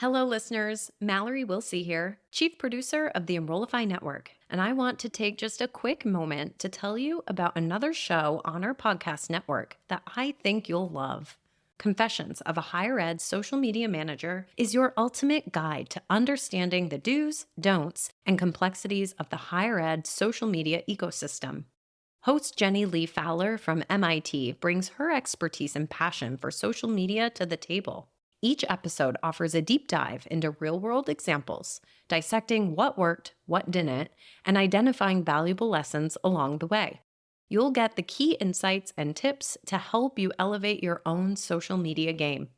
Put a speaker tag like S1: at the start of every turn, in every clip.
S1: Hello, listeners. Mallory Wilsey here, Chief Producer of the Enrollify Network, and I want to take just a quick moment to tell you about another show on our podcast network that I think you'll love. Confessions of a Higher Ed Social Media Manager is your ultimate guide to understanding the do's, don'ts, and complexities of the higher ed social media ecosystem. Host Jenny Lee Fowler from MIT brings her expertise and passion for social media to the table. Each episode offers a deep dive into real-world examples, dissecting what worked, what didn't, and identifying valuable lessons along the way. You'll get the key insights and tips to help you elevate your own social media game.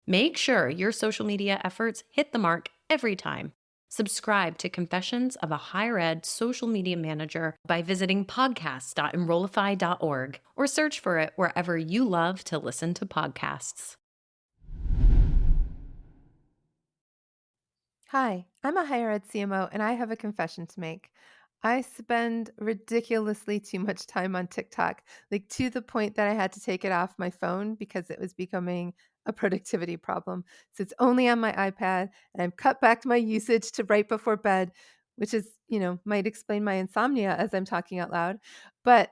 S1: Make sure your social media efforts hit the mark every time. Subscribe to Confessions of a Higher Ed Social Media Manager by visiting podcast.enrollify.org or search for it wherever you love to listen to podcasts.
S2: Hi, I'm a higher ed CMO and I have a confession to make. I spend ridiculously too much time on TikTok, like to the point that I had to take it off my phone because it was becoming a productivity problem. So it's only on my iPad and I've cut back my usage to right before bed, which is, might explain my insomnia as I'm talking out loud. But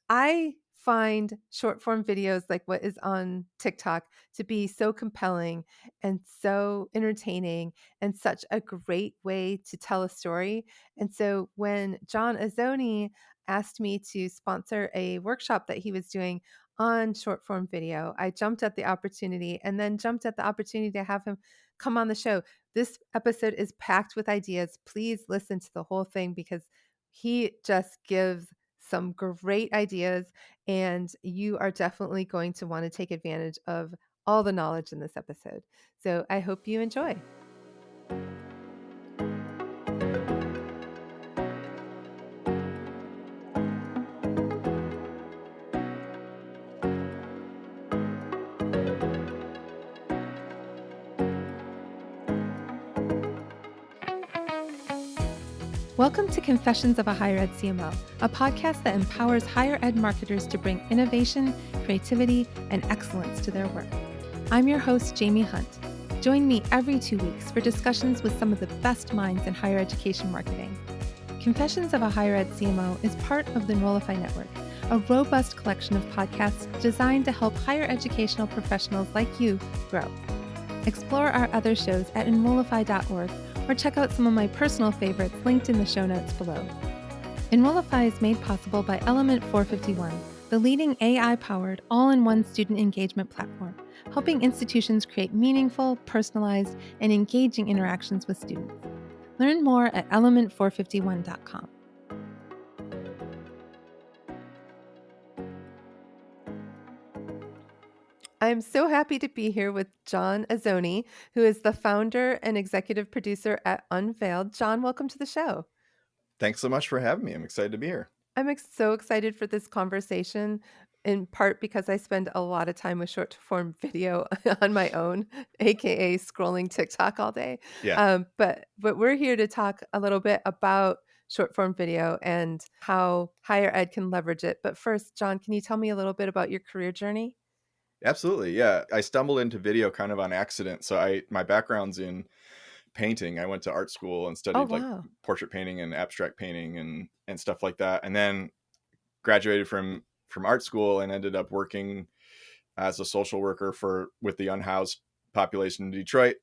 S2: I find short form videos like what is on TikTok to be so compelling and so entertaining and such a great way to tell a story. And so when John Azoni asked me to sponsor a workshop that he was doing on short form video, I jumped at the opportunity and then jumped at the opportunity to have him come on the show. This episode is packed with ideas. Please listen to the whole thing because he just gives some great ideas, and you are definitely going to want to take advantage of all the knowledge in this episode. So I hope you enjoy. Welcome to Confessions of a Higher Ed CMO, a podcast that empowers higher ed marketers to bring innovation, creativity, and excellence to their work. I'm your host, Jaime Hunt. Join me every 2 weeks for discussions with some of the best minds in higher education marketing. Confessions of a Higher Ed CMO is part of the Enrollify Network, a robust collection of podcasts designed to help higher educational professionals like you grow. Explore our other shows at enrollify.org or check out some of my personal favorites linked in the show notes below. Enrollify is made possible by Element 451, the leading AI-powered all-in-one student engagement platform, helping institutions create meaningful, personalized, and engaging interactions with students. Learn more at element451.com. I'm so happy to be here with John Azoni, who is the founder and executive producer at UNVEILD. John, welcome to the show.
S3: Thanks so much for having me. I'm excited to be here.
S2: I'm so excited for this conversation, in part because I spend a lot of time with short form video on my own, aka scrolling TikTok all day.
S3: Yeah.
S2: But we're here to talk a little bit about short form video and how higher ed can leverage it. But first, John, can you tell me a little bit about your career journey?
S3: Absolutely. Yeah. I stumbled into video kind of on accident. So my background's in painting. I went to art school and
S2: Oh,
S3: studied like
S2: wow.
S3: portrait painting and abstract painting and stuff like that. And then graduated from art school and ended up working as a social worker with the unhoused population in Detroit,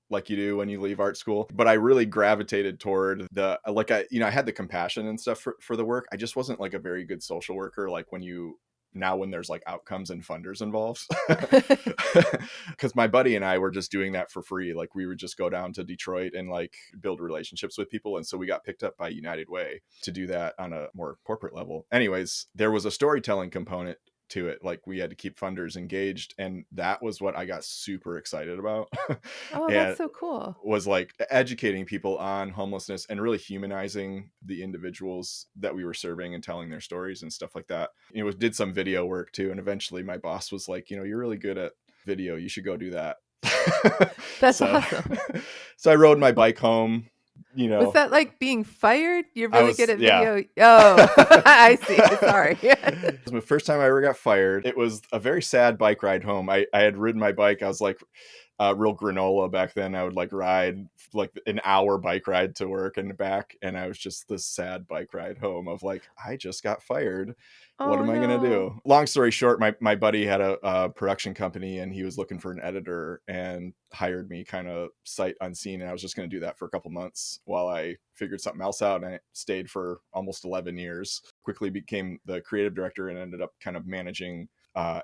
S3: like you do when you leave art school. But I really gravitated toward I had the compassion and stuff for the work. I just wasn't like a very good social worker. Like when there's like outcomes and funders involved, because my buddy and I were just doing that for free. Like we would just go down to Detroit and like build relationships with people. And so we got picked up by United Way to do that on a more corporate level. Anyways, there was a storytelling component to it. Like we had to keep funders engaged, and that was what I got super excited about.
S2: Oh, that's
S3: And
S2: so cool.
S3: was like educating people on homelessness and really humanizing the individuals that we were serving and telling their stories and stuff like that. Did some video work too, and eventually my boss was like, you're really good at video, you should go do that.
S2: That's
S3: so
S2: awesome.
S3: so I rode my bike home
S2: Was that like being fired? You're
S3: I
S2: really
S3: was,
S2: good at
S3: yeah.
S2: video. Oh, I see. Sorry.
S3: It was my first time I ever got fired. It was a very sad bike ride home. I had ridden my bike. I was like real granola back then. I would like ride like an hour bike ride to work and back. And I was just this sad bike ride home of like, I just got fired. What
S2: Oh
S3: am I going to
S2: no.
S3: do? Long story short, my buddy had a production company and he was looking for an editor and hired me kind of sight unseen. And I was just going to do that for a couple months while I figured something else out. And I stayed for almost 11 years, quickly became the creative director and ended up kind of managing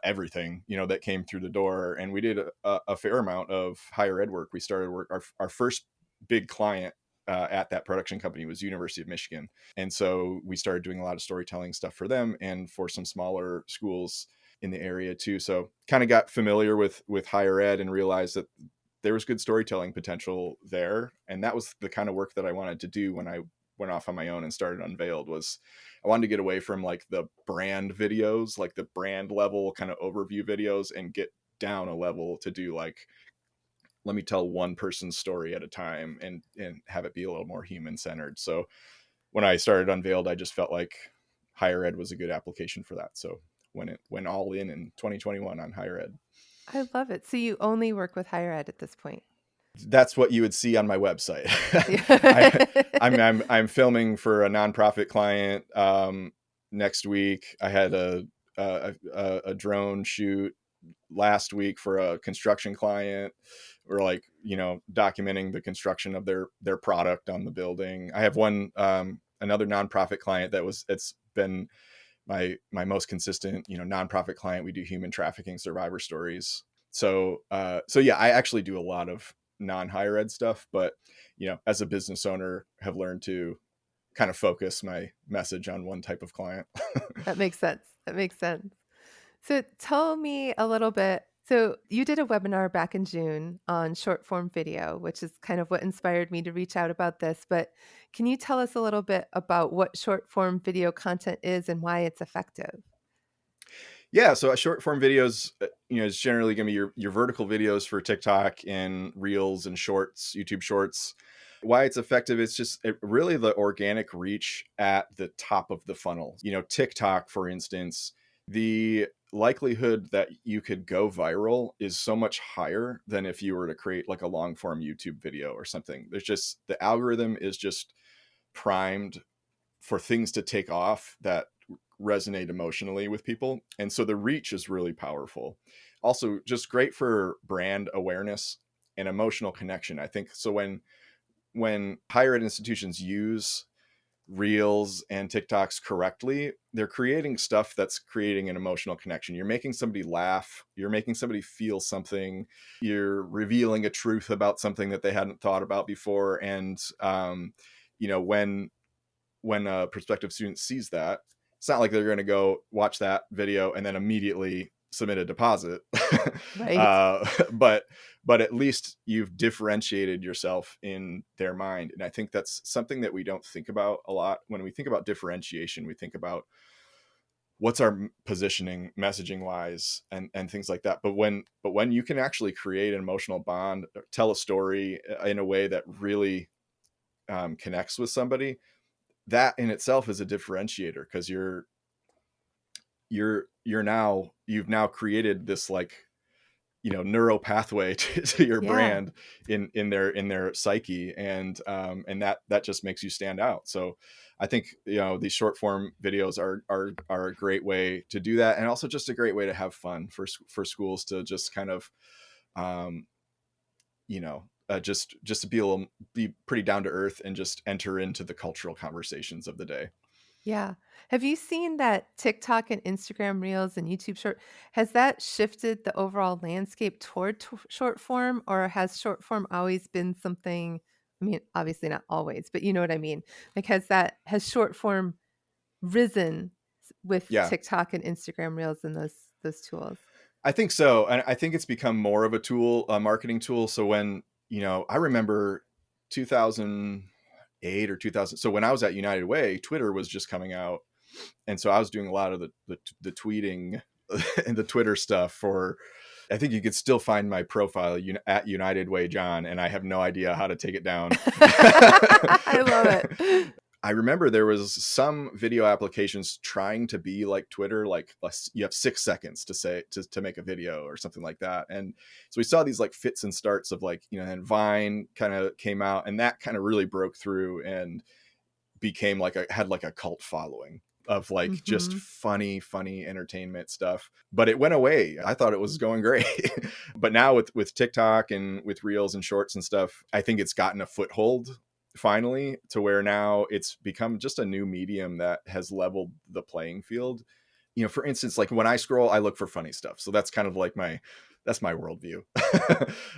S3: everything, that came through the door. And we did a fair amount of higher ed work. We started work. Our first big client at that production company was University of Michigan. And so we started doing a lot of storytelling stuff for them and for some smaller schools in the area too. So kind of got familiar with higher ed and realized that there was good storytelling potential there. And that was the kind of work that I wanted to do when I went off on my own and started Unveiled. Was I wanted to get away from like the brand videos, like the brand level kind of overview videos, and get down a level to do like, let me tell one person's story at a time and have it be a little more human centered. So when I started Unveiled, I just felt like higher ed was a good application for that. So when it went all in 2021 on higher ed.
S2: I love it. So you only work with higher ed at this point.
S3: That's what you would see on my website.
S2: Yeah.
S3: I'm filming for a nonprofit client next week. I had a drone shoot last week for a construction client. We're like, documenting the construction of their product on the building. I have one another nonprofit client it's been my most consistent, nonprofit client. We do human trafficking survivor stories. So yeah, I actually do a lot of non-higher ed stuff, but as a business owner, have learned to kind of focus my message on one type of client.
S2: That makes sense. That makes sense. So tell me a little bit. So you did a webinar back in June on short form video, which is kind of what inspired me to reach out about this. But can you tell us a little bit about what short form video content is and why it's effective?
S3: Yeah, so a short form videos, is generally going to be your vertical videos for TikTok and Reels and Shorts, YouTube Shorts. Why it's effective, it's just really the organic reach at the top of the funnel. TikTok, for instance, the likelihood that you could go viral is so much higher than if you were to create like a long form YouTube video or something. There's just, the algorithm is just primed for things to take off that resonate emotionally with people. And so the reach is really powerful. Also, just great for brand awareness and emotional connection. I think so when higher ed institutions use Reels and TikToks correctly, they're creating stuff that's creating an emotional connection. You're making somebody laugh, you're making somebody feel something, you're revealing a truth about something that they hadn't thought about before. And when a prospective student sees that, it's not like they're going to go watch that video and then immediately submit a deposit.
S2: Right.
S3: But at least you've differentiated yourself in their mind. And I think that's something that we don't think about a lot. When we think about differentiation, we think about what's our positioning messaging wise and things like that. But when you can actually create an emotional bond, tell a story in a way that really connects with somebody, that in itself is a differentiator, because you've now created this like neuro pathway to your
S2: Yeah.
S3: brand in their psyche, and that just makes you stand out. So I think these short form videos are a great way to do that, and also just a great way to have fun for schools to just kind of just to be pretty down to earth and just enter into the cultural conversations of the day.
S2: Yeah. Have you seen that TikTok and Instagram Reels and YouTube Short, has that shifted the overall landscape toward short form, or has short form always been something, I mean, obviously not always, but you know what I mean? Like has short form risen with
S3: Yeah,
S2: TikTok and Instagram Reels and those tools?
S3: I think so. And I think it's become more of a tool, a marketing tool. So when, I remember 2008 or 2000. So when I was at United Way, Twitter was just coming out. And so I was doing a lot of the tweeting and the Twitter stuff for I think you could still find my profile at United Way John, and I have no idea how to take it down.
S2: I love it.
S3: I remember there was some video applications trying to be like Twitter, like you have 6 seconds to say to make a video or something like that. And so we saw these like fits and starts of like, and Vine kind of came out, and that kind of really broke through and became like had like a cult following of like just funny entertainment stuff. But it went away. I thought it was going great. But now with TikTok and with Reels and Shorts and stuff, I think it's gotten a foothold finally, to where now it's become just a new medium that has leveled the playing field. For instance, like when I scroll, I look for funny stuff. So that's kind of like that's my worldview.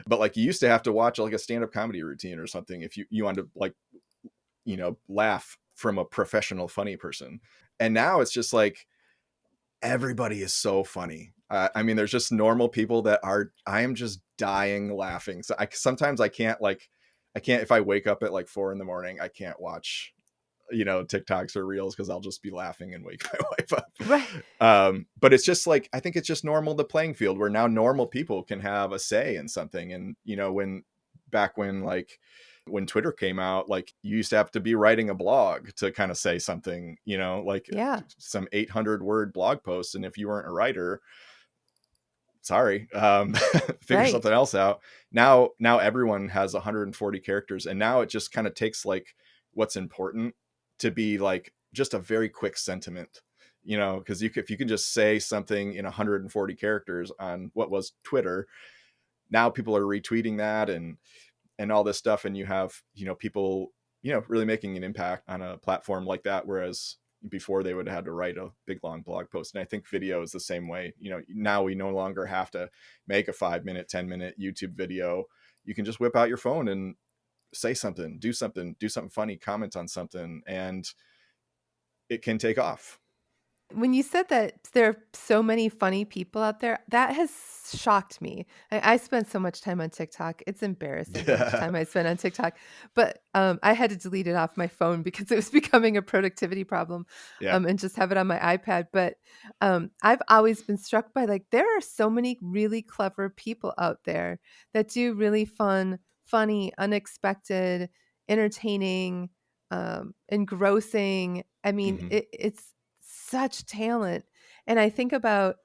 S3: But like you used to have to watch like a stand-up comedy routine or something if you wanted to like, laugh from a professional funny person. And now it's just like everybody is so funny. I mean, there's just normal people that I am just dying laughing. So sometimes I can't, if I wake up at like 4 a.m, I can't watch, TikToks or Reels, because I'll just be laughing and wake my wife up.
S2: Right.
S3: But it's just like, I think it's just normal, the playing field, where now normal people can have a say in something. And, when Twitter came out, like you used to have to be writing a blog to kind of say something, like some 800-word blog post. And if you weren't a writer, sorry, figure something else out. Now everyone has 140 characters. And now it just kind of takes like what's important to be like just a very quick sentiment, because if you can just say something in 140 characters on what was Twitter, now people are retweeting that and all this stuff. And you have, people, really making an impact on a platform like that. Whereas before they would have had to write a big long blog post. And I think video is the same way. Now we no longer have to make a 5-minute, 10-minute YouTube video. You can just whip out your phone and say something, do something funny, comment on something, and it can take off.
S2: When you said that there are so many funny people out there, that has shocked me. I spend so much time on TikTok. It's embarrassing how much time I spend on TikTok. But I had to delete it off my phone because it was becoming a productivity problem, and just have it on my iPad. But I've always been struck by, like, there are so many really clever people out there that do really fun, funny, unexpected, entertaining, engrossing. I mean, it's such talent. And I think about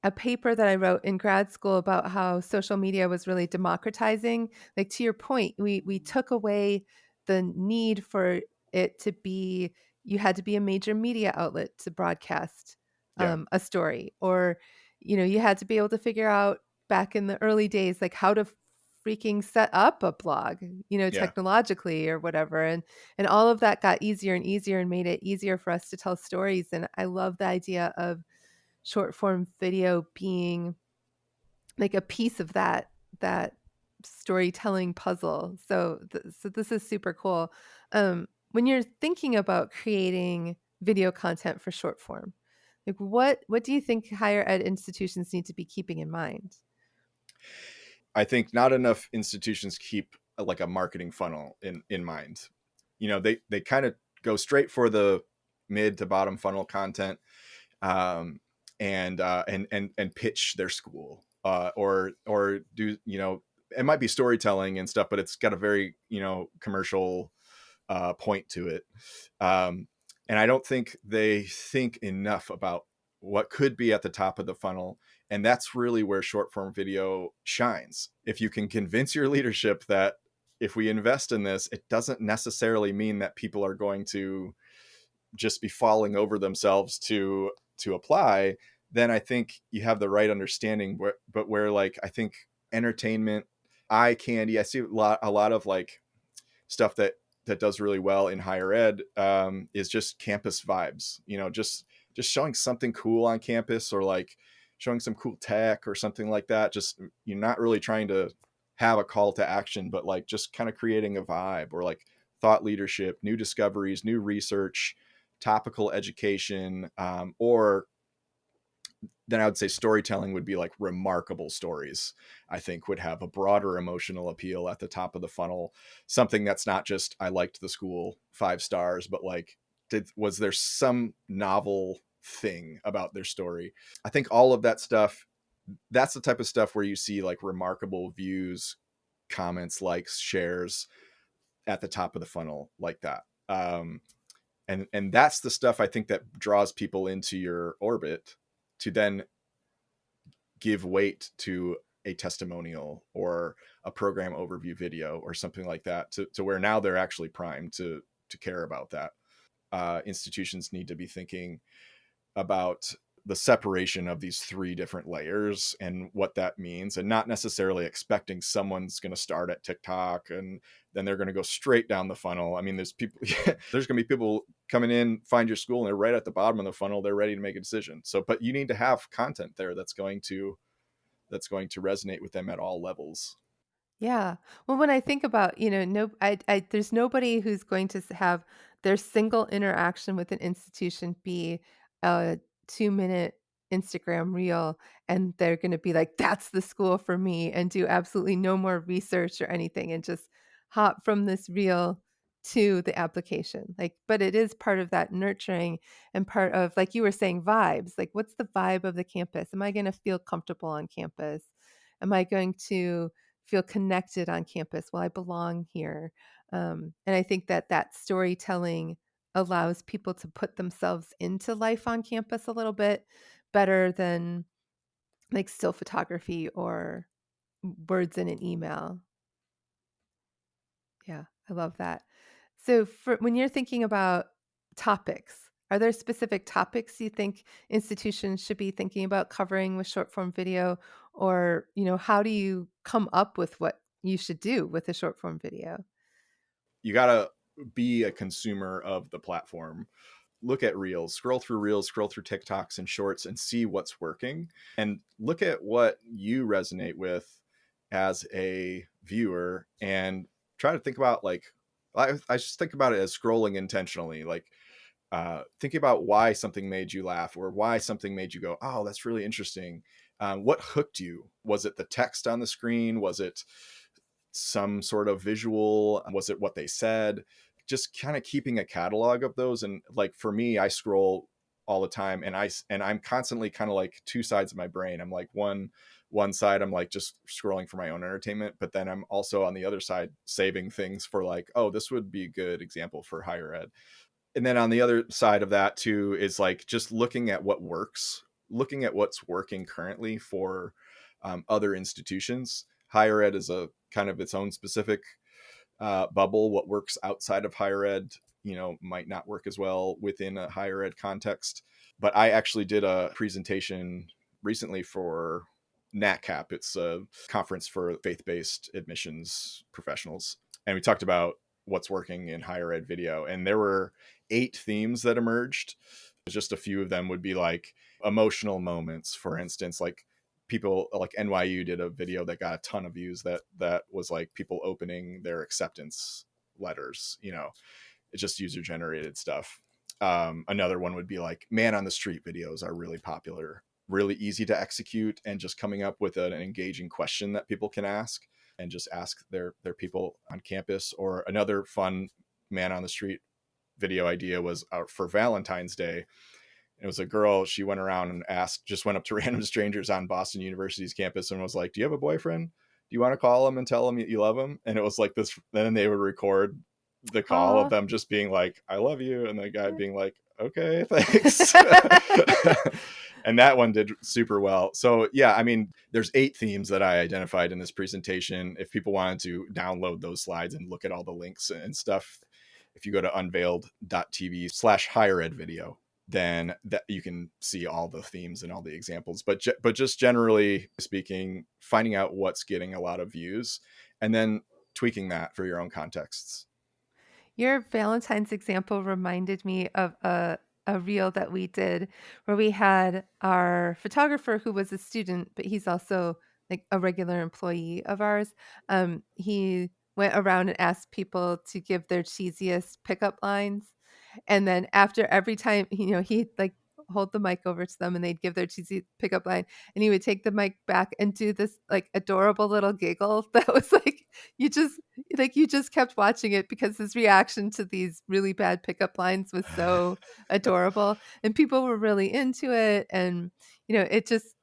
S2: a paper that I wrote in grad school about how social media was really democratizing. Like, to your point, we took away the need for it to be, you had to be a major media outlet to broadcast a story, or you had to be able to figure out back in the early days like how to freaking set up a blog, technologically or whatever. And all of that got easier and easier and made it easier for us to tell stories. And I love the idea of short form video being like a piece of that storytelling puzzle. So this is super cool. When you're thinking about creating video content for short form, like what do you think higher ed institutions need to be keeping in mind?
S3: I think not enough institutions keep like a marketing funnel in mind. They kind of go straight for the mid to bottom funnel content, and pitch their school, or do, it might be storytelling and stuff, but it's got a very, commercial point to it. And I don't think they think enough about what could be at the top of the funnel. And that's really where short form video shines. If you can convince your leadership that if we invest in this, it doesn't necessarily mean that people are going to just be falling over themselves to apply, then I think you have the right understanding. But where like, I think entertainment, eye candy, I see a lot of like stuff that does really well in higher ed, is just campus vibes, just showing something cool on campus, or like showing some cool tech or something like that. Just, you're not really trying to have a call to action, but like just kind of creating a vibe, or like thought leadership, new discoveries, new research, topical education, or then I would say storytelling would be like remarkable stories. I think would have a broader emotional appeal at the top of the funnel. Something that's not just, I liked the school 5 stars, but like, was there some novel thing about their story? I think all of that stuff That's the type of stuff where you see like remarkable views, comments, likes, shares at the top of the funnel like that. And that's the stuff I think that draws people into your orbit to then give weight to a testimonial or a program overview video or something like that, to where now they're actually primed to care about that. Institutions need to be thinking about the separation of these three different layers and what that means, and not necessarily expecting someone's going to start at TikTok and then they're going to go straight down the funnel. I mean, there's people there's going to be people coming in, find your school, and they're right at the bottom of the funnel, they're ready to make a decision. So but you need to have content there that's going to resonate with them at all levels.
S2: Yeah. Well, when I think about, no, there's nobody who's going to have their single interaction with an institution be a 2-minute Instagram reel, and they're going to be like, that's the school for me, and do absolutely no more research or anything, and just hop from this reel to the application. Like, but it is part of that nurturing and part of, like you were saying, vibes. Like, what's the vibe of the campus? Am I going to feel comfortable on campus? Am I going to feel connected on campus? Well, I belong here. And I think that that storytelling allows people to put themselves into life on campus a little bit better than like still photography or words in an email. Yeah, I love that. So for when you're thinking about topics, are there specific topics you think institutions should be thinking about covering with short form video? Or, how do you come up with what you should do with a short form video?
S3: You got to be a consumer of the platform. Look at reels, scroll through TikToks and shorts and see what's working, and look at what you resonate with as a viewer, and try to think about like, I just think about it as scrolling intentionally, like thinking about why something made you laugh or why something made you go, oh, that's really interesting. What hooked you? Was it the text on the screen? Was it some sort of visual? Was it what they said? Just kind of keeping a catalog of those. And like for me, I scroll all the time, and I'm constantly kind of like two sides of my brain. I'm like one side, I'm like just scrolling for my own entertainment, but then I'm also on the other side saving things for like, oh, this would be a good example for higher ed. And then on the other side of that too is like just looking at what works, looking at what's working currently for other institutions. Higher ed is a kind of its own specific bubble. What works outside of higher ed, might not work as well within a higher ed context. But I actually did a presentation recently for NatCap. It's a conference for faith-based admissions professionals. And we talked about what's working in higher ed video. And there were 8 themes that emerged. Just a few of them would be like emotional moments, for instance, like people like NYU did a video that got a ton of views that was like people opening their acceptance letters. It's just user generated stuff. Another one would be like man on the street videos are really popular, really easy to execute, and just coming up with an engaging question that people can ask and just ask their people on campus. Or another fun man on the street video idea was for Valentine's Day. It was a girl. She went around and went up to random strangers on Boston University's campus and was like, do you have a boyfriend? Do you want to call him and tell him you love him? And it was like this. Then they would record the call of
S2: Oh,
S3: them just being like, I love you. And the guy being like, okay, thanks. And that one did super well. So yeah, I mean, there's 8 themes that I identified in this presentation. If people wanted to download those slides and look at all the links and stuff, if you go to unveiled.tv/higher ed video, then that you can see all the themes and all the examples. But just generally speaking, finding out what's getting a lot of views and then tweaking that for your own contexts.
S2: your Valentine's example reminded me of a reel that we did where we had our photographer who was a student, but he's also like a regular employee of ours. He went around and asked people to give their cheesiest pickup lines. And then after every time, he'd like hold the mic over to them and they'd give their cheesy pickup line. And he would take the mic back and do this like adorable little giggle that was like, you just kept watching it because his reaction to these really bad pickup lines was so adorable. And people were really into it. And, it just,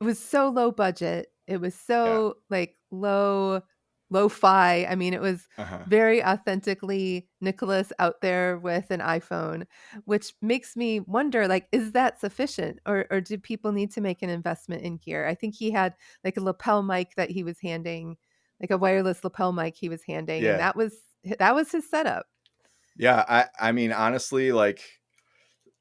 S2: it was so low budget. It was
S3: Yeah.
S2: so like lo-fi. I mean, it was
S3: Uh-huh.
S2: very authentically Nicholas out there with an iPhone, which makes me wonder, like, is that sufficient, or do people need to make an investment in gear? I think he had like a lapel mic that he was handing, like a wireless lapel mic he was handing, and
S3: Yeah.
S2: that was his setup.
S3: Yeah. I mean, honestly, like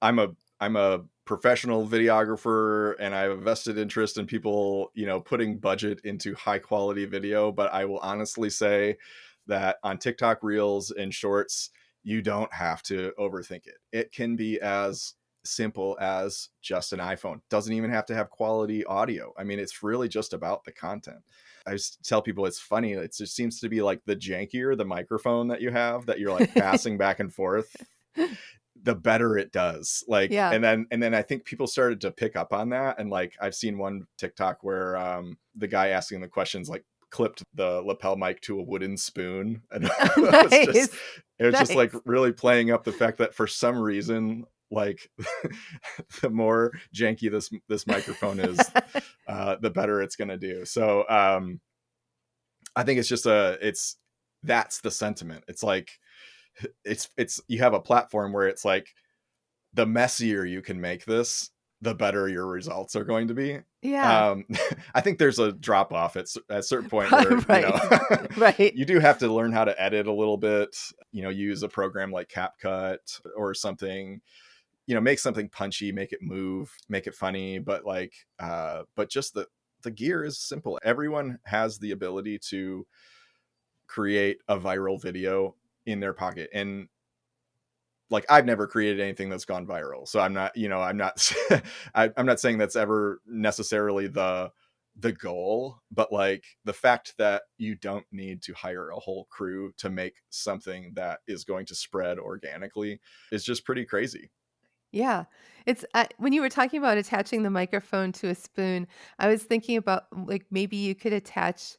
S3: I'm a professional videographer and I have a vested interest in people, putting budget into high quality video. But I will honestly say that on TikTok reels and shorts, you don't have to overthink it. It can be as simple as just an iPhone. Doesn't even have to have quality audio. I mean, it's really just about the content. I just tell people it's funny. It just seems to be like the jankier the microphone that you have that you're like passing back and forth, the better it does. Like,
S2: Yeah.
S3: and then I think people started to pick up on that. And like, I've seen one TikTok where the guy asking the questions like clipped the lapel mic to a wooden spoon. And
S2: Nice.
S3: it was just like
S2: Nice.
S3: really playing up the fact that for some reason, like the more janky this microphone is, the better it's going to do. So I think it's just that's the sentiment. It's like, it's you have a platform where it's like the messier you can make this, the better your results are going to be.
S2: Yeah.
S3: I think there's a drop off at a certain point where
S2: Right. Right.
S3: you do have to learn how to edit a little bit. Use a program like CapCut or something. Make something punchy, make it move, make it funny. But but just the gear is simple. Everyone has the ability to create a viral video in their pocket. And like, I've never created anything that's gone viral, so I'm not I'm not saying that's ever necessarily the goal, but like the fact that you don't need to hire a whole crew to make something that is going to spread organically is just pretty crazy.
S2: Yeah. It's when you were talking about attaching the microphone to a spoon, I was thinking about like maybe you could attach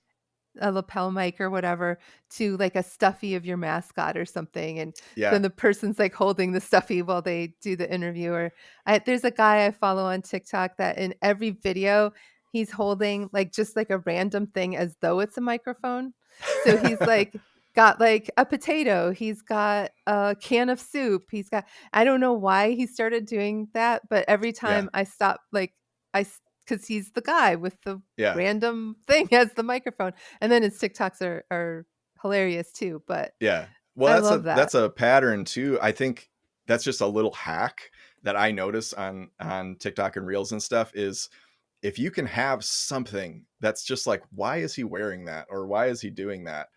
S2: a lapel mic or whatever to like a stuffy of your mascot or something, and
S3: Yeah.
S2: then the person's like holding the stuffy while they do the interview. Or there's a guy I follow on TikTok that in every video he's holding like just like a random thing as though it's a microphone. So he's like got like a potato, he's got a can of soup, he's got, I don't know why he started doing that, but every
S3: Yeah.
S2: time I stop, like I because he's the guy with the
S3: Yeah.
S2: random thing as the microphone. And then his TikToks are hilarious too, but
S3: Yeah. Well,
S2: I
S3: that's
S2: love
S3: a
S2: that.
S3: that's a pattern too. I think that's just a little hack that I notice on TikTok and Reels and stuff is if you can have something that's just like, why is he wearing that? Or why is he doing that?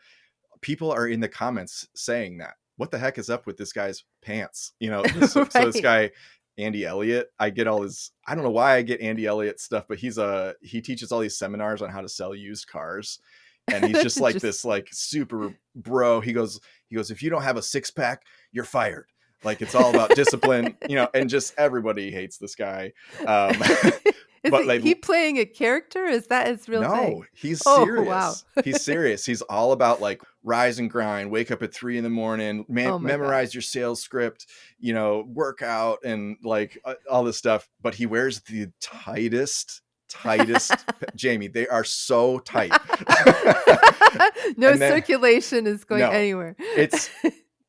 S3: People are in the comments saying that. What the heck is up with this guy's pants? So this
S2: Right.
S3: guy, Andy Elliott, I don't know why I get Andy Elliott stuff, but he teaches all these seminars on how to sell used cars. And he's
S2: That's
S3: just like
S2: interesting.
S3: this, like super bro. He goes, if you don't have a six pack, you're fired. Like, it's all about discipline, and just everybody hates this guy. Um,
S2: Is
S3: but like,
S2: he playing a character? Is that his real thing?
S3: no, he's
S2: Oh, wow.
S3: serious. He's serious. He's all about like rise and grind, wake up at 3 a.m,
S2: Oh my God.
S3: memorize your sales script, work out and like all this stuff. But he wears the tightest, Jamie, they are so tight.
S2: No
S3: And then,
S2: circulation is going
S3: no,
S2: anywhere.
S3: it's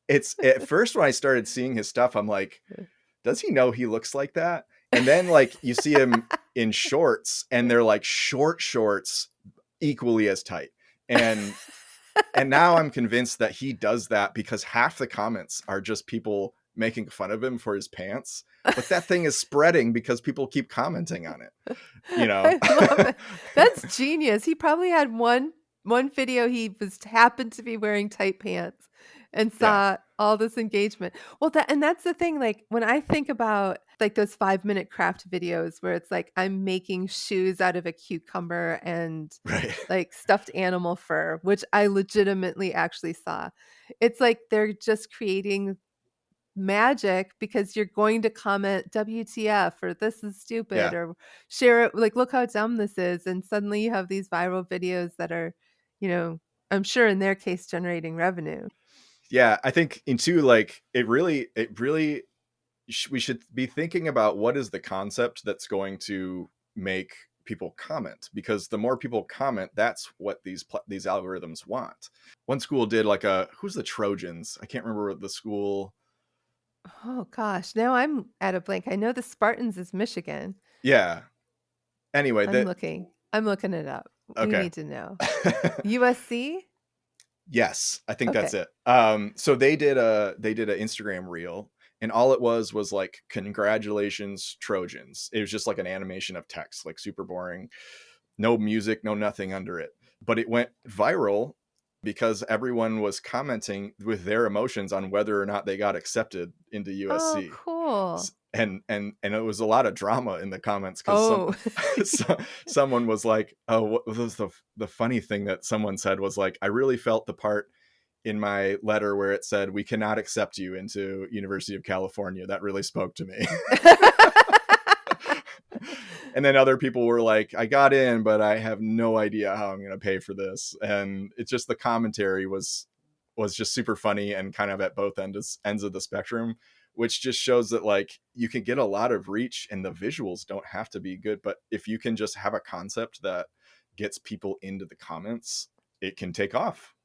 S3: at first when I started seeing his stuff, I'm like, does he know he looks like that? And then like you see him in shorts and they're like short shorts equally as tight. And now I'm convinced that he does that because half the comments are just people making fun of him for his pants. But that thing is spreading because people keep commenting on it,
S2: I love it. That's genius. He probably had one video he was happened to be wearing tight pants and
S3: Yeah.
S2: saw all this engagement. Well, that's the thing. Like when I think about like those 5-minute craft videos where it's like I'm making shoes out of a cucumber and
S3: Right.
S2: like stuffed animal fur, which I legitimately actually saw. It's like they're just creating magic because you're going to comment WTF or this is stupid
S3: Yeah.
S2: or share it like look how dumb this is, and suddenly you have these viral videos that are, you know, I'm sure in their case generating revenue.
S3: Yeah. I think in two, like we should be thinking about what is the concept that's going to make people comment, because the more people comment, that's what these algorithms want. One school did like who's the Trojans? I can't remember what the school.
S2: Oh gosh, now I'm at a blank. I know the Spartans is Michigan.
S3: Yeah. Anyway,
S2: I'm
S3: that
S2: looking. I'm looking it up. We
S3: okay.
S2: need to know. USC?
S3: Yes, I think that's
S2: Okay.
S3: it. So they did an Instagram reel, and all it was like, congratulations Trojans. It was just like an animation of text, like super boring, no music, no nothing under it. But it went viral because everyone was commenting with their emotions on whether or not they got accepted into
S2: Oh,
S3: USC.
S2: cool.
S3: And it was a lot of drama in the comments, because
S2: Oh.
S3: someone was like, oh, what was the funny thing that someone said was like, I really felt the part in my letter where it said, we cannot accept you into University of California. That really spoke to me. And then other people were like, I got in, but I have no idea how I'm going to pay for this. And it's just, the commentary was just super funny and kind of at both ends of the spectrum, which just shows that like you can get a lot of reach and the visuals don't have to be good. But if you can just have a concept that gets people into the comments, it can take off.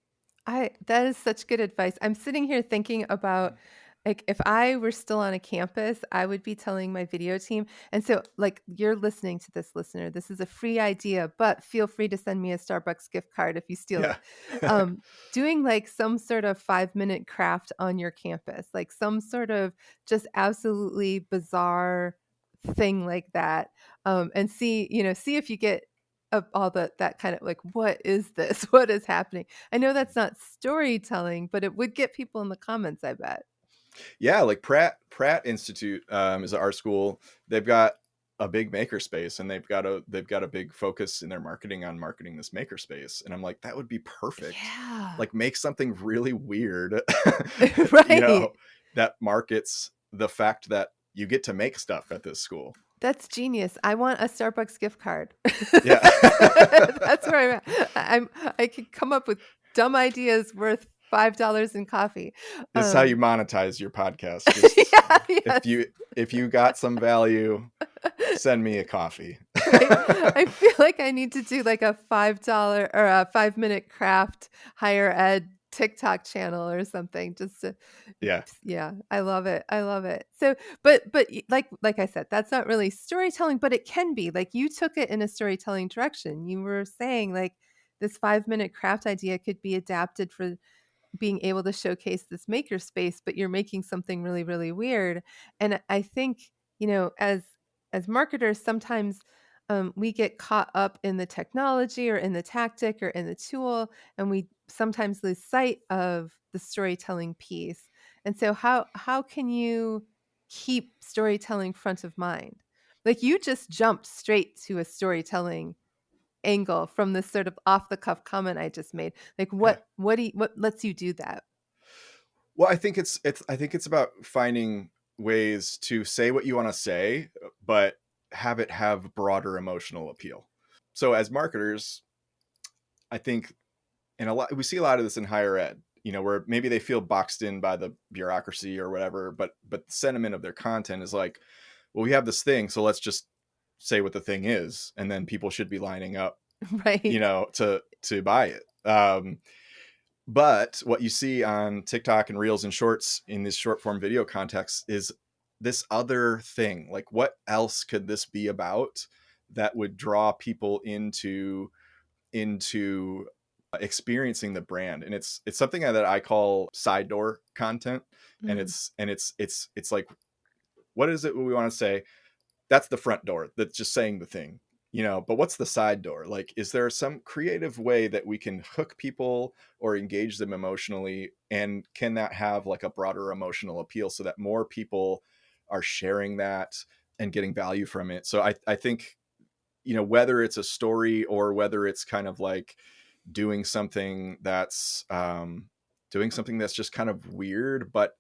S2: That is such good advice. I'm sitting here thinking about, like, if I were still on a campus, I would be telling my video team. And so, like, you're listening to this, listener. This is a free idea, but feel free to send me a Starbucks gift card if you steal
S3: Yeah.
S2: it. Doing like some sort of 5-minute craft on your campus, like some sort of just absolutely bizarre thing like that. And see if you get all that kind of like, what is this? What is happening? I know that's not storytelling, but it would get people in the comments, I bet.
S3: Yeah, like Pratt Institute is an art school. They've got a big makerspace, and they've got a big focus in their marketing on marketing this makerspace. And I'm like, that would be perfect.
S2: Yeah.
S3: Like, make something really weird,
S2: Right.
S3: that markets the fact that you get to make stuff at this school.
S2: That's genius. I want a Starbucks gift card.
S3: Yeah.
S2: That's where I could come up with dumb ideas worth $5 in coffee.
S3: This is how you monetize your podcast. Just
S2: Yeah, yes.
S3: if you got some value, send me a coffee.
S2: Right? I feel like I need to do like a $5 or a 5-minute craft higher ed TikTok channel or something, just to,
S3: Yeah.
S2: yeah, I love it. I love it. So, but like I said, that's not really storytelling, but it can be. Like, you took it in a storytelling direction. You were saying like this 5-minute craft idea could be adapted for being able to showcase this makerspace, but you're making something really, really weird. And I think, as marketers, sometimes we get caught up in the technology or in the tactic or in the tool, and we sometimes lose sight of the storytelling piece. And so how can you keep storytelling front of mind? Like, you just jumped straight to a storytelling angle from this sort of off the cuff comment I just made. Like,
S3: Yeah.
S2: what lets you do that?
S3: Well, I think it's about finding ways to say what you want to say, but have it have broader emotional appeal. So as marketers, I think, and we see a lot of this in higher ed, where maybe they feel boxed in by the bureaucracy or whatever, but the sentiment of their content is like, well, we have this thing, so let's just say what the thing is, and then people should be lining up,
S2: Right.
S3: to buy it. But what you see on TikTok and Reels and Shorts in this short form video context is this other thing. Like, what else could this be about that would draw people into experiencing the brand? And it's something that I call side door content. And
S2: Mm.
S3: it's like, what is it we want to say? That's the front door that's just saying the thing, but what's the side door? Like, is there some creative way that we can hook people or engage them emotionally, and can that have like a broader emotional appeal so that more people are sharing that and getting value from it? So I think, whether it's a story or whether it's kind of like doing something that's just kind of weird, but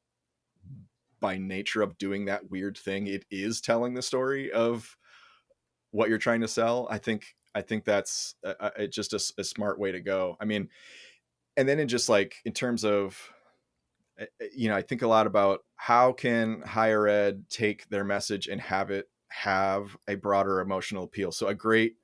S3: by nature of doing that weird thing, it is telling the story of what you're trying to sell. I think that's it's just a smart way to go. I mean, and then in terms of, I think a lot about how can higher ed take their message and have it have a broader emotional appeal. So a great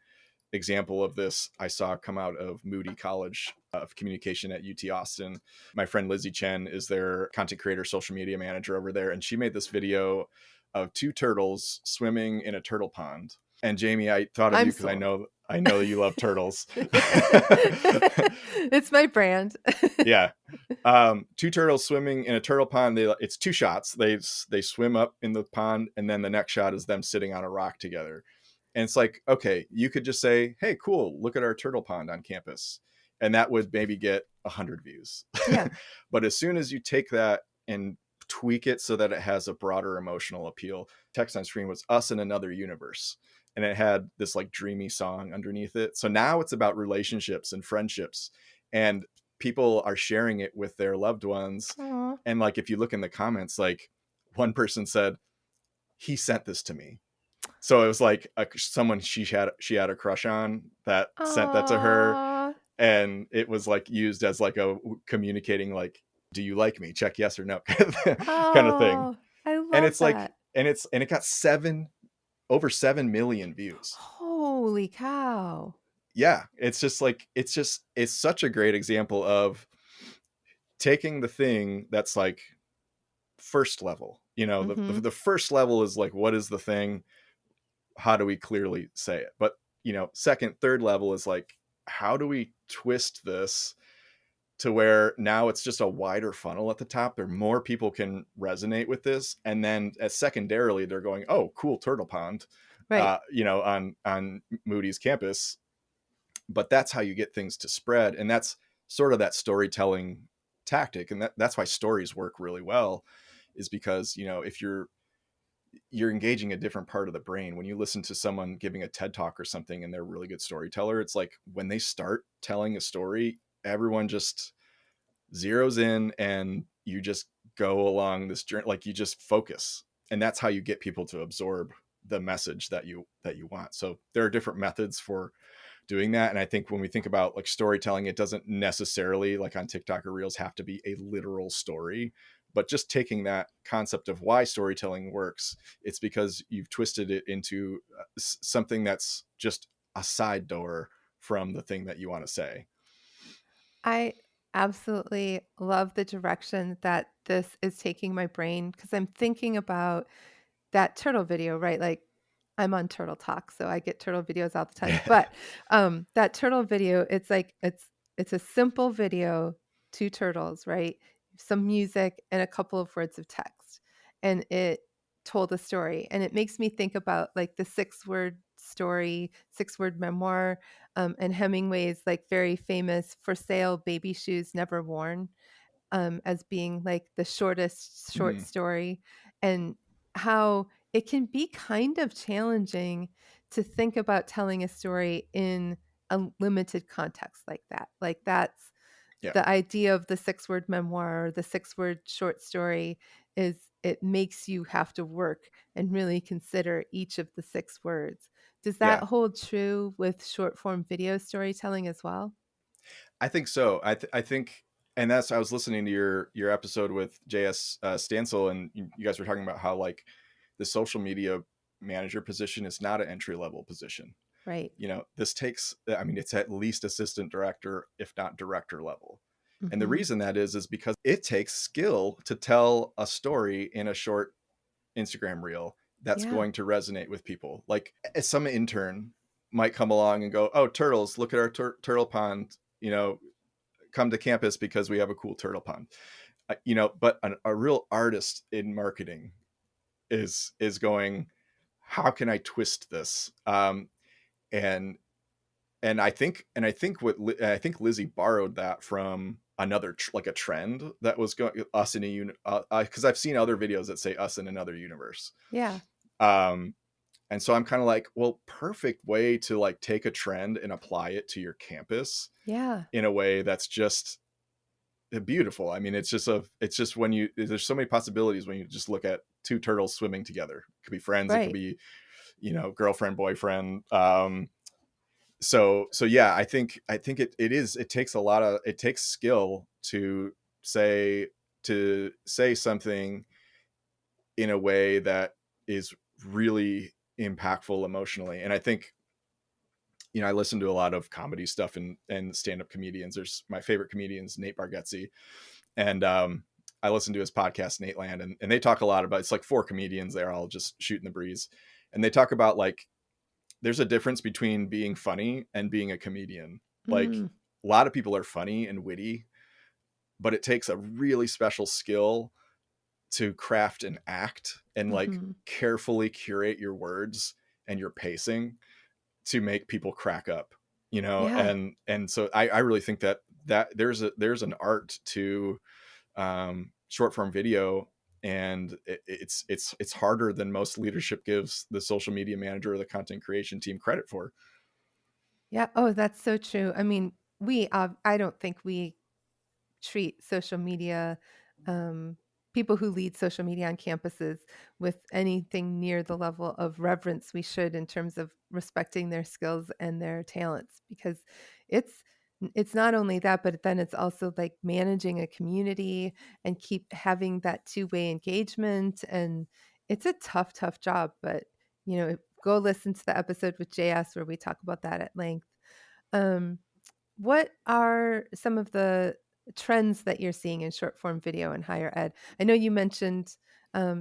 S3: example of this I saw come out of Moody College of Communication at UT Austin. My friend Lizzie Chen is their content creator, social media manager over there, and she made this video of two turtles swimming in a turtle pond. And Jamie, I thought of
S2: I'm
S3: you because
S2: sold.
S3: I know that you love turtles.
S2: It's my brand.
S3: Yeah. Two turtles swimming in a turtle pond. It's two shots. They swim up in the pond, and then the next shot is them sitting on a rock together. And it's like, okay, you could just say, hey, cool, look at our turtle pond on campus, and that would maybe get 100 views.
S2: Yeah.
S3: But as soon as you take that and tweak it so that it has a broader emotional appeal, text on screen was us in another universe, and it had this like dreamy song underneath it. So now it's about relationships and friendships, and people are sharing it with their loved ones.
S2: Aw.
S3: And like, if you look in the comments, like one person said, he sent this to me. So it was like someone she had a crush on that sent that to her,
S2: Aw.
S3: and it was like used as like a communicating, like, do you like me, check yes or no, kind of thing.
S2: Oh, I
S3: And
S2: love
S3: it's like,
S2: that.
S3: and it got over 7 million views.
S2: Holy cow.
S3: Yeah, it's just like, it's such a great example of taking the thing that's like first level.
S2: Mhm.
S3: The first level is like, what is the thing, how do we clearly say it? But second, third level is like, how do we twist this to where now it's just a wider funnel at the top, there more people can resonate with this, and then as secondarily they're going, oh cool, turtle pond,
S2: Right.
S3: on Moody's campus. But that's how you get things to spread, and that's sort of that storytelling tactic, and that's why stories work really well, is because if you're engaging a different part of the brain. When you listen to someone giving a TED talk or something and they're a really good storyteller, it's like when they start telling a story, everyone just zeroes in, and you just go along this journey, like you just focus, and that's how you get people to absorb the message that you want. So there are different methods for doing that, and I think when we think about like storytelling, it doesn't necessarily, like on TikTok or Reels, have to be a literal story, but just taking that concept of why storytelling works, it's because you've twisted it into something that's just a side door from the thing that you want to say.
S2: I absolutely love the direction that this is taking my brain because I'm thinking about that turtle video, right? Like I'm on Turtle Talk, so I get turtle videos all the time. But that turtle video, it's like it's a simple video, two turtles, right? Some music and a couple of words of text. And it told a story. And it makes me think about like the 6-word story, 6-word memoir, and Hemingway's like very famous For Sale Baby Shoes Never Worn, as being like the shortest short
S3: Mhm.
S2: story, and how it can be kind of challenging to think about telling a story in a limited context like that. Like that's
S3: Yeah.
S2: the idea of the 6-word memoir or the 6-word short story, is it makes you have to work and really consider each of the 6 words. Does that
S3: Yeah.
S2: hold true with short form video storytelling as well?
S3: I think so. I think, and that's, I was listening to your episode with JS Stansel, and you guys were talking about how like the social media manager position is not an entry level position.
S2: Right.
S3: This takes, I mean, it's at least assistant director, if not director level. And the
S2: Mhm.
S3: reason that is because it takes skill to tell a story in a short Instagram reel that's
S2: Yeah.
S3: going to resonate with people. Like some intern might come along and go, oh, turtles, look at our turtle pond, come to campus because we have a cool turtle pond. But a real artist in marketing is going, how can I twist this? And I think Lizzie borrowed that from another like a trend that was going, us in a unit, because I've seen other videos that say us in another universe.
S2: Yeah.
S3: um and so I'm kind of like, well, perfect way to like take a trend and apply it to your campus
S2: Yeah.
S3: in a way that's just beautiful. I mean, it's just when there's so many possibilities when you just look at two turtles swimming together. It could be friends, it could
S2: Right.
S3: be girlfriend, boyfriend. So yeah, I think it takes it takes skill say to say something in a way that is really impactful emotionally. And I think I listen to a lot of comedy stuff and stand-up comedians. There's my favorite comedians, Nate Bargatze. And I listen to his podcast, Nate Land, and they talk a lot about, it's like 4 comedians. They're all just shooting the breeze. And they talk about like, there's a difference between being funny and being a comedian. Like
S2: Mm,
S3: a lot of people are funny and witty, but it takes a really special skill to craft an act and like
S2: mhm.
S3: carefully curate your words and your pacing to make people crack up,
S2: Yeah.
S3: and so I really think that there's an art to short form video, and it's harder than most leadership gives the social media manager or the content creation team credit for.
S2: Yeah. Oh, that's so true. I mean, I don't think we treat social media, um, people who lead social media on campuses with anything near the level of reverence we should in terms of respecting their skills and their talents, because it's it's not only that, but then it's also like managing a community and keep having that two-way engagement. And it's a tough job, but go listen to the episode with JS where we talk about that at length. um, what are some of the trends that you're seeing in short form video in higher ed? I know you mentioned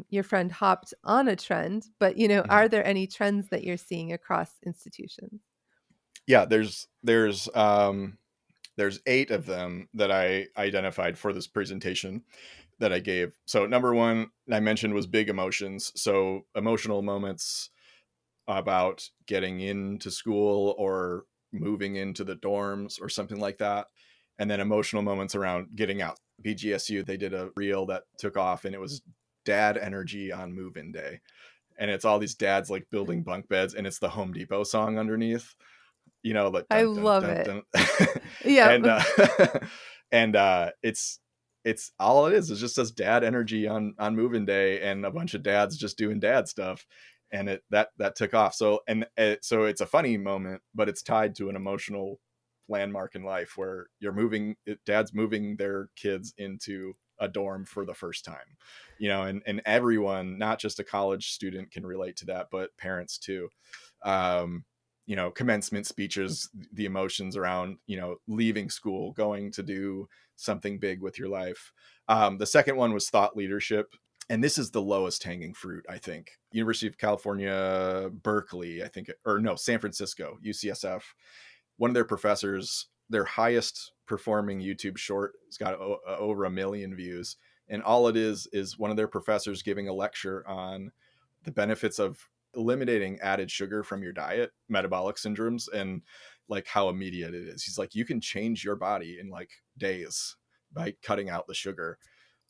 S2: your friend hopped on a trend, but
S3: Mhm.
S2: are there any trends that you're seeing across institutions?
S3: Yeah, there's 8 of them that I identified for this presentation that I gave. So number one I mentioned was big emotions. So emotional moments about getting into school or moving into the dorms or something like that. And then emotional moments around getting out. BGSU, they did a reel that took off, and it was dad energy on move-in day. And it's all these dads like building bunk beds, and it's the Home Depot song underneath, like
S2: I
S3: dun dun
S2: love
S3: dun
S2: it.
S3: dun.
S2: Yep.
S3: and and it's all it is just this dad energy on move-in day, and a bunch of dads just doing dad stuff, and that took off. So so it's a funny moment, but it's tied to an emotional landmark in life where dad's moving their kids into a dorm for the first time, and everyone, not just a college student, can relate to that, but parents too. um Commencement speeches, the emotions around, leaving school, going to do something big with your life. The second one was thought leadership. And this is the lowest hanging fruit, I think. University of California, Berkeley, I think, or no, San Francisco, UCSF. One of their professors, their highest performing YouTube short, has got over 1 million views. And all it is one of their professors giving a lecture on the benefits of eliminating added sugar from your diet, metabolic syndromes, and like how immediate it is. He's like, you can change your body in like days by cutting out the sugar.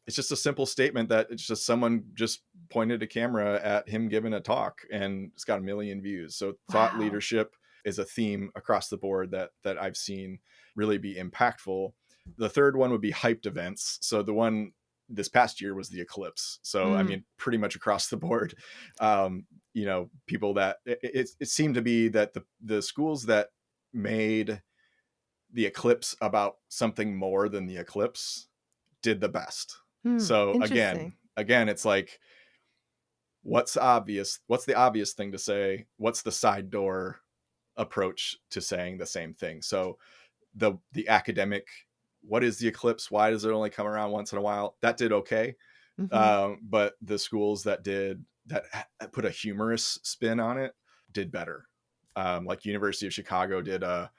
S3: It's just a simple statement that it's just someone just pointed a camera at him giving a talk, and it's got 1 million views. So thought
S2: Wow.
S3: leadership is a theme across the board that I've seen really be impactful. The third one would be hyped events. So the one this past year was the eclipse. So I
S2: Mm,
S3: mean, pretty much across the board, people that it seemed to be that the schools that made the eclipse about something more than the eclipse did the best. So
S2: interesting.
S3: again, it's like, what's obvious? What's the obvious thing to say? What's the side door approach to saying the same thing? So the academic, what is the eclipse? Why does it only come around once in a while? That did okay.
S2: Hmm.
S3: But the schools that put a humorous spin on it did better. Like University of Chicago did a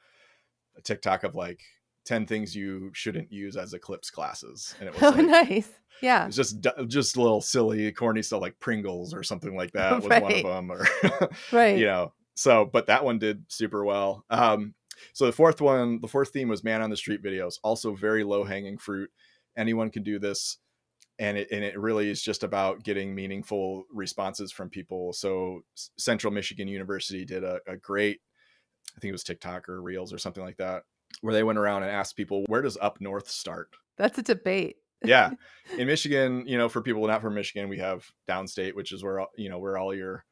S3: TikTok of like 10 things you shouldn't use as eclipse classes, and it was
S2: Oh,
S3: like,
S2: nice.
S3: it
S2: Yeah.
S3: was just a little silly, corny stuff like Pringles or something like that was one of
S2: Right.
S3: them, or
S2: Right.
S3: So, but that one did super well. So the fourth theme was man on the street videos, also very low hanging fruit. Anyone can do this, and it really is just about getting meaningful responses from people. So Central Michigan University did a great, I think it was TikTok or Reels or something like that, where they went around and asked people, where does up north start?
S2: That's a debate.
S3: Yeah. In Michigan, for people not from Michigan, we have downstate, which is where all your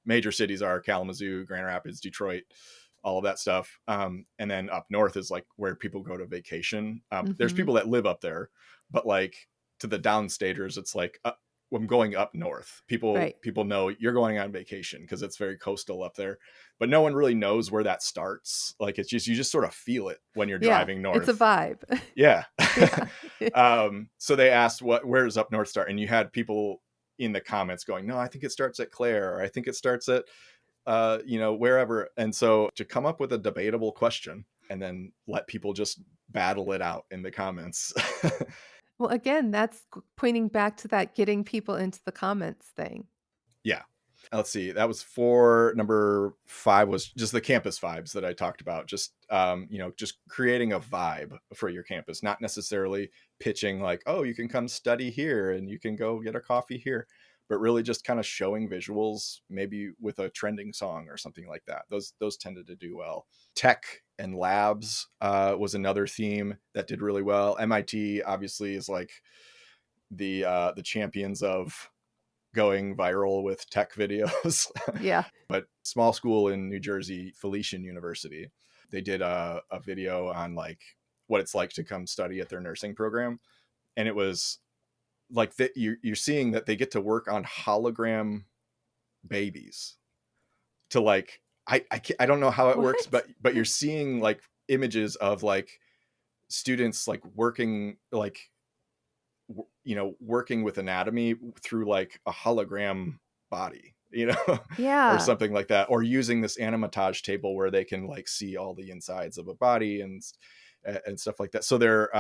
S3: major cities are: Kalamazoo, Grand Rapids, Detroit, all of that stuff. And then up north is like where people go to vacation. There's
S2: Hmm.
S3: people that live up there, but like to the downstaters, it's like, I'm going up north.
S2: Right.
S3: People know you're going on vacation because it's very coastal up there, but no one really knows where that starts. Like it's just, you just sort of feel it when you're
S2: Yeah.
S3: driving
S2: It's a
S3: north.
S2: vibe.
S3: Yeah.
S2: Yeah.
S3: So they asked where does up north start? And you had people in the comments going, no, I think it starts at Claire, or I think it starts at, wherever. And so to come up with a debatable question and then let people just battle it out in the comments.
S2: Well, again, that's pointing back to that getting people into the comments thing.
S3: Yeah. Let's see. That was for number 5 was just the campus vibes that I talked about. Just, just creating a vibe for your campus, not necessarily pitching like, oh, you can come study here and you can go get a coffee here, but really just kind of showing visuals, maybe with a trending song or something like that. Those tended to do well. Tech and labs was another theme that did really well. MIT obviously is like the champions of going viral with tech videos.
S2: Yeah.
S3: But small school in New Jersey, Felician University, they did a video on like what it's like to come study at their nursing program. And it was like that you're seeing that they get to work on hologram babies to like, I don't know how it works,
S2: What?
S3: but you're seeing like images of like students like working like working with anatomy through like a hologram body, or
S2: Yeah.
S3: something like that, or using this animatage table where they can like see all the insides of a body and stuff like that. So they're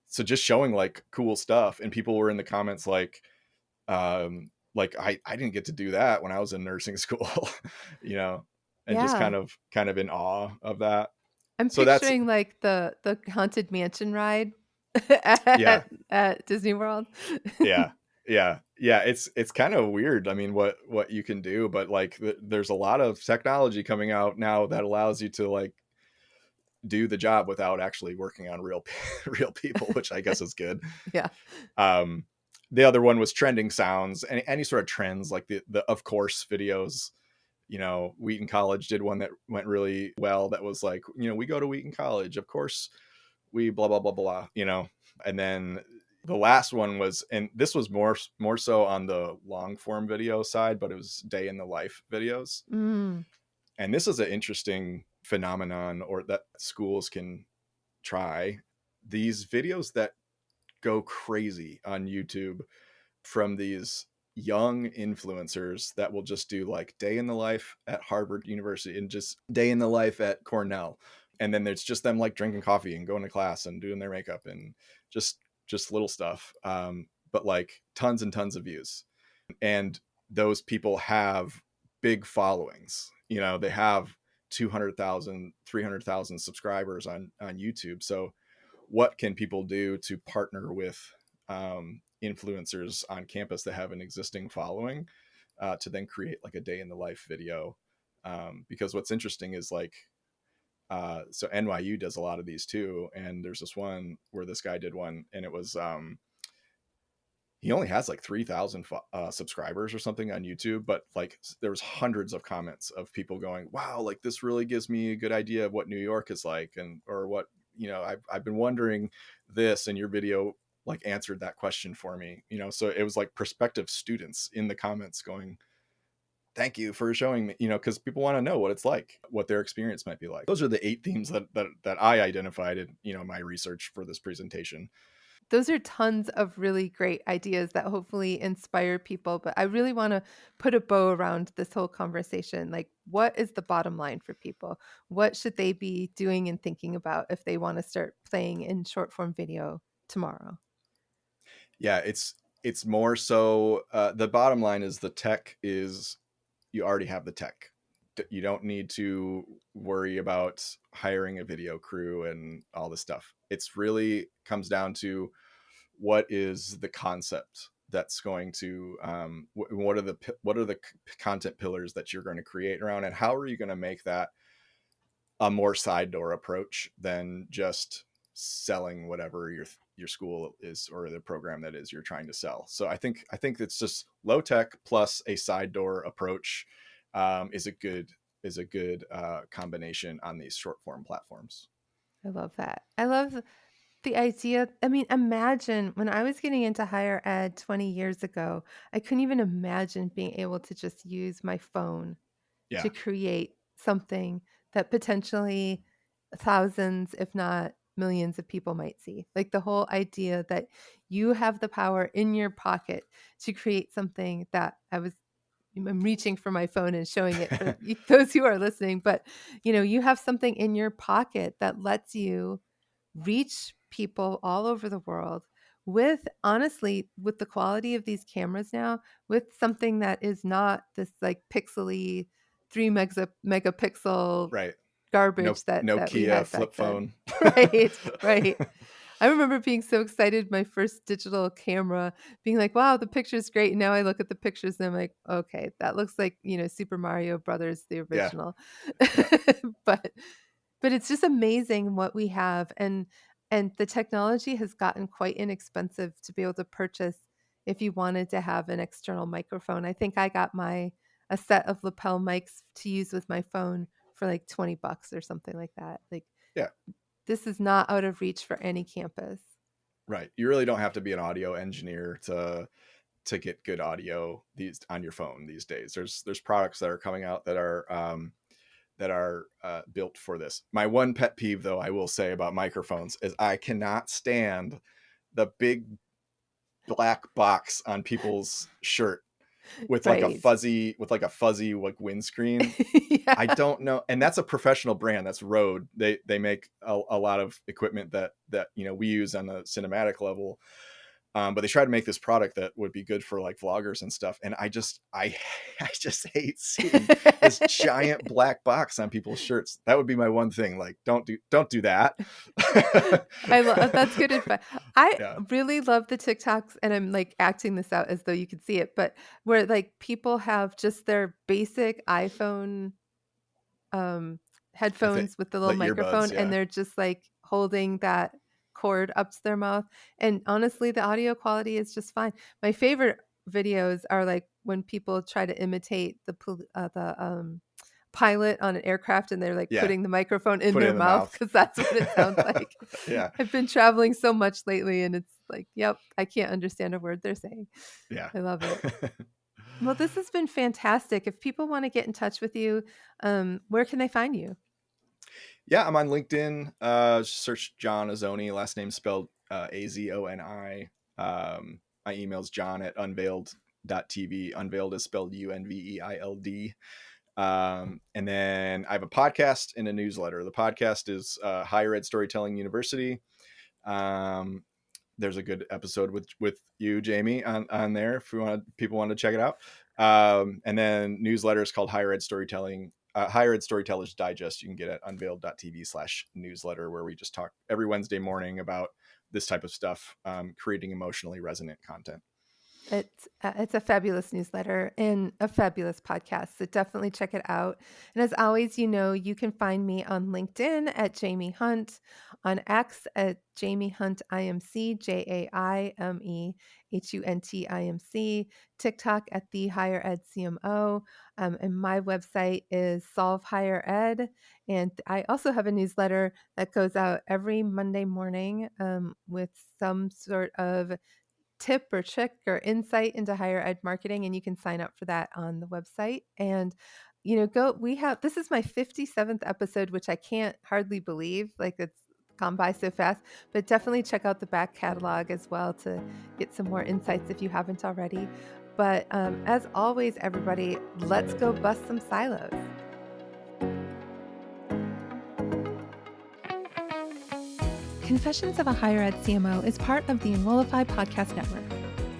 S3: so just showing like cool stuff, and people were in the comments like I didn't get to do that when I was in nursing school, you know, and just
S2: Yeah.
S3: kind of in awe of that.
S2: I'm
S3: So that's
S2: picturing like the haunted mansion ride
S3: yeah.
S2: at Disney World.
S3: Yeah. Yeah, it's kind of weird. I mean, what you can do, but like there's a lot of technology coming out now that allows you to like do the job without actually working on real real people, which I guess is good.
S2: Yeah.
S3: um the other one was trending sounds, any sort of trends, like the of course videos. Wheaton College did one that went really well, that was like, we go to Wheaton College, of course we blah blah blah blah, and then the last one was, and this was more so on the long form video side, but it was day in the life videos.
S2: Mm.
S3: And this is an interesting phenomenon, or that schools can try these videos that go crazy on YouTube from these young influencers that will just do like day in the life at Harvard University and just day in the life at Cornell. And then there's just them like drinking coffee and going to class and doing their makeup and just little stuff. But like tons and tons of views. And those people have big followings. They have 200,000, 300,000 subscribers on YouTube. So what can people do to partner with influencers on campus that have an existing following, to then create like a day in the life video? Because what's interesting is like, so NYU does a lot of these too. And there's this one where this guy did one, and it was, he only has like 3,000 subscribers or something on YouTube, but like there was hundreds of comments of people going, wow, like this really gives me a good idea of what New York is like, and or what, I've been wondering this, and your video like answered that question for me. So it was like prospective students in the comments going, thank you for showing me, because people want to know what it's like, what their experience might be like. Those are the 8 themes that I identified in my research for this presentation.
S2: Those are tons of really great ideas that hopefully inspire people. But I really want to put a bow around this whole conversation. Like, what is the bottom line for people? What should they be doing and thinking about if they want to start playing in short form video tomorrow?
S3: Yeah, it's more so, the bottom line is the tech is, you already have the tech. You don't need to worry about hiring a video crew and all this stuff. It's really comes down to what is the concept that's going to, what are the content pillars that you're going to create around, and how are you going to make that a more side door approach than just selling whatever your school is, or the program that is you're trying to sell. So I think it's just low tech plus a side door approach, is a good combination on these short form platforms.
S2: I love that. I love the idea, I mean, imagine when I was getting into higher ed 20 years ago, I couldn't even imagine being able to just use my phone to
S3: Yeah.
S2: create something that potentially thousands, if not millions of people might see. Like the whole idea that you have the power in your pocket to create something that I'm reaching for my phone and showing it for those who are listening, but you have something in your pocket that lets you reach people all over the world with, honestly, with the quality of these cameras now, with something that is not this like pixely 3 megapixel
S3: Right. No
S2: garbage that we
S3: Nokia
S2: had back
S3: flip
S2: then.
S3: phone.
S2: Right, right. I remember being so excited, my first digital camera, being like, wow, the picture's great. And now I look at the pictures and I'm like, okay, that looks like, Super Mario Brothers, the
S3: Yeah.
S2: original.
S3: Yeah.
S2: but but it's just amazing what we have, and the technology has gotten quite inexpensive to be able to purchase if you wanted to have an external microphone. I think I got a set of lapel mics to use with my phone for like $20 or something like that. Like
S3: Yeah.
S2: this is not out of reach for any campus.
S3: Right. You really don't have to be an audio engineer to get good audio these on your phone these days. There's products that are coming out that are built for this. My one pet peeve, though, I will say about microphones is I cannot stand the big black box on people's shirt
S2: Right.
S3: with like a fuzzy like windscreen. I
S2: Yeah.
S3: don't know, and that's a professional brand. That's Rode. They make a lot of equipment that we use on the cinematic level. But they tried to make this product that would be good for like vloggers and stuff. And I just hate seeing this giant black box on people's shirts. That would be my one thing. Like, don't do that.
S2: I love that's good advice. I
S3: Yeah.
S2: really love the TikToks, and I'm like acting this out as though you could see it, but where like people have just their basic iPhone um
S3: I think
S2: headphones with the
S3: the
S2: little
S3: earbuds.
S2: microphone, and
S3: Yeah.
S2: they're just like holding that cord up to their mouth. And honestly, the audio quality is just fine. My favorite videos are like when people try to imitate the pilot on an aircraft, and they're like
S3: Yeah.
S2: putting the microphone in
S3: Put it
S2: their
S3: in the
S2: mouth
S3: mouth.
S2: because that's what it sounds like.
S3: Yeah.
S2: I've been traveling so much lately, and it's like, yep, I can't understand a word they're saying.
S3: Yeah.
S2: I love it. Well, this has been fantastic. If people want to get in touch with you, where can they find you?
S3: Yeah, I'm on LinkedIn. Search John Azoni, last name spelled Azoni. My email's john@unveiled.tv. Unveiled is spelled UNVEILD. And then I have a podcast and a newsletter. The podcast is Higher Ed Storytelling University. There's a good episode with you, Jamie, on there if people want to check it out. And then newsletter is called Higher Ed Storytellers Digest. You can get at unveiled.tv/newsletter, where we just talk every Wednesday morning about this type of stuff, creating emotionally resonant content.
S2: It's a fabulous newsletter and a fabulous podcast. So definitely check it out. And as always, you can find me on LinkedIn at Jaime Hunt, on X at Jaime Hunt IMC, JaimeHunt IMC, TikTok at the Higher Ed CMO, and my website is Solve Higher Ed. And I also have a newsletter that goes out every Monday morning with some sort of tip or trick or insight into higher ed marketing, and you can sign up for that on the website. And this is my 57th episode, which I can't hardly believe, like it's gone by so fast, but definitely check out the back catalog as well to get some more insights if you haven't already. But as always, everybody, let's go bust some silos. Confessions of a Higher Ed CMO is part of the Enrollify podcast network.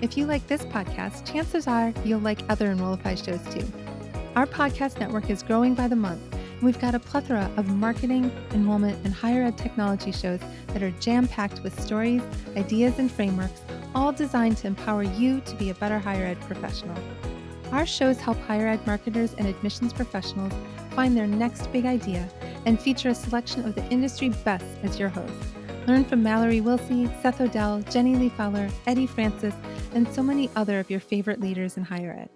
S2: If you like this podcast, chances are you'll like other Enrollify shows too. Our podcast network is growing by the month, and we've got a plethora of marketing, enrollment, and higher ed technology shows that are jam-packed with stories, ideas, and frameworks, all designed to empower you to be a better higher ed professional. Our shows help higher ed marketers and admissions professionals find their next big idea and feature a selection of the industry best as your host. Learn from Mallory Wilsey, Seth Odell, Jenny Lee Fowler, Eddie Francis, and so many other of your favorite leaders in higher ed.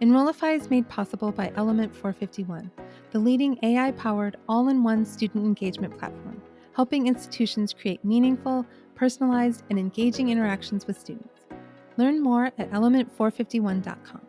S2: Enrollify is made possible by Element 451, the leading AI-powered all-in-one student engagement platform, helping institutions create meaningful, personalized, and engaging interactions with students. Learn more at element451.com.